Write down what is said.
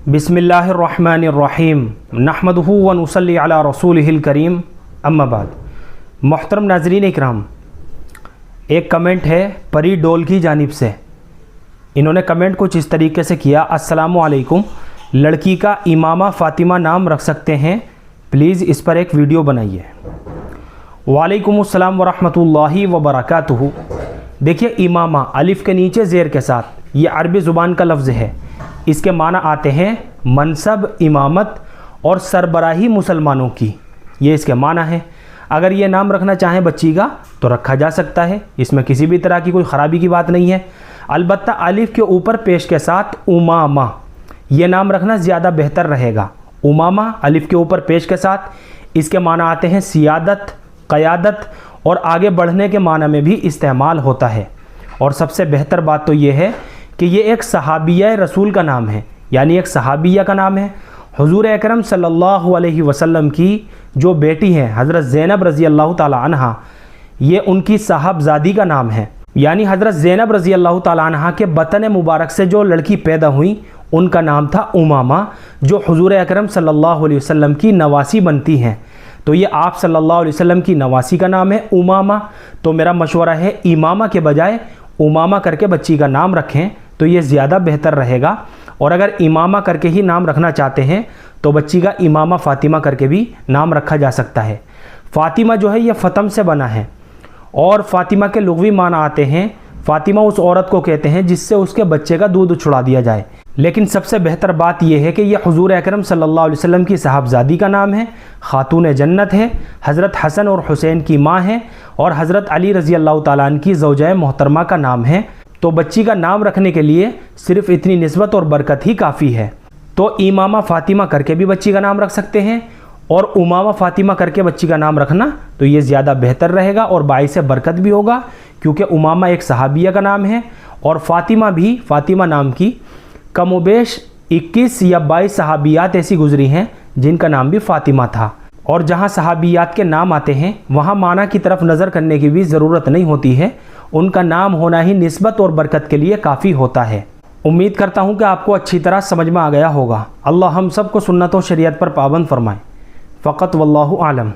बिस्मिल्लाहिर्रहमानिर्रहीम नहमदुहु व नुसल्ली अला रसूलिहिल करीम अम्मा बाद। मोहतरम नाज़रीन इकराम, एक कमेंट है परी डोल की जानिब से। इन्होंने कमेंट कुछ इस तरीके से किया, अस्सलामु अलैकुम, लड़की का इमामा फ़ातिमा नाम रख सकते हैं, प्लीज़ इस पर एक वीडियो बनाइए। वालेकुमुस्सलाम वरहमतुल्लाहि वबरकातुहू। देखिए, इमामा अलिफ़ के नीचे ज़ेर के साथ, ये अरबी ज़ुबान का लफ्ज़ है। इसके माना आते हैं मनसब, इमामत और सरबराही मुसलमानों की, ये इसके माना है। अगर ये नाम रखना चाहें बच्ची का तो रखा जा सकता है, इसमें किसी भी तरह की कोई ख़राबी की बात नहीं है। अलबत्ता अलिफ़ के ऊपर पेश के साथ उमामा, ये नाम रखना ज़्यादा बेहतर रहेगा। उमामा अलिफ़ के ऊपर पेश के साथ, इसके माना आते हैं सियादत, क़यादत और आगे बढ़ने के माना में भी इस्तेमाल होता है। और सबसे बेहतर बात तो ये है कि ये एक सहाबिया रसूल का नाम है, यानी एक सहाबिया का नाम है। हुज़ूर अकरम सल्लल्लाहु अलैहि वसल्लम की जो बेटी हैं हज़रत ज़ैनब रज़ी अल्लाह ताला अन्हा, ये उनकी साहबजादी का नाम है। यानी हज़रत ज़ैनब रज़ी अल्लाह ताला अन्हा के बतन मुबारक से जो लड़की पैदा हुई उनका नाम था उमामा, जो हुज़ूर अकरम सल्लल्लाहु अलैहि वसल्लम की नवासी बनती हैं। तो ये आप सल्लल्लाहु अलैहि वसल्लम की नवासी का नाम है उमामा। तो मेरा मशवरा है इमामा के बजाय उमामा करके बच्ची का नाम रखें तो ये ज़्यादा बेहतर रहेगा। और अगर इमामा करके ही नाम रखना चाहते हैं तो बच्ची का इमामा फ़ातिमा करके भी नाम रखा जा सकता है। फ़ातिमा जो है ये फ़तम से बना है और फ़ातिमा के लुग़वी माना आते हैं, फ़ातिमा उस औरत को कहते हैं जिससे उसके बच्चे का दूध छुड़ा दिया जाए। लेकिन सबसे बेहतर बात यह है कि यह हुज़ूर अकरम सल्लल्लाहु अलैहि वसल्लम की साहबजादी का नाम है, खातून जन्नत है, हज़रत हसन और हुसैन की माँ है और हज़रत अली रज़ी अल्लाह ताला अन्हु की ज़ौजा मोहतरमा का नाम है। तो बच्ची का नाम रखने के लिए सिर्फ़ इतनी निस्बत और बरकत ही काफ़ी है। तो इमामा फ़ातिमा करके भी बच्ची का नाम रख सकते हैं और उमामा फ़ातिमा करके बच्ची का नाम रखना तो ये ज़्यादा बेहतर रहेगा और बाइस बरकत भी होगा, क्योंकि उमामा एक सहाबिया का नाम है और फ़ातिमा भी, फ़ातिमा नाम की कमोबेश 21 या 22 सहाबियात ऐसी गुजरी हैं जिनका नाम भी फ़ातिमा था। और जहाँ सहाबियात के नाम आते हैं वहाँ माना की तरफ नज़र करने की भी ज़रूरत नहीं होती है, उनका नाम होना ही निस्बत और बरकत के लिए काफ़ी होता है। उम्मीद करता हूँ कि आपको अच्छी तरह समझ में आ गया होगा। अल्लाह हम सबको सुन्नत और शरीयत पर पाबंद फरमाए। फ़क़त वल्लाहु आलम।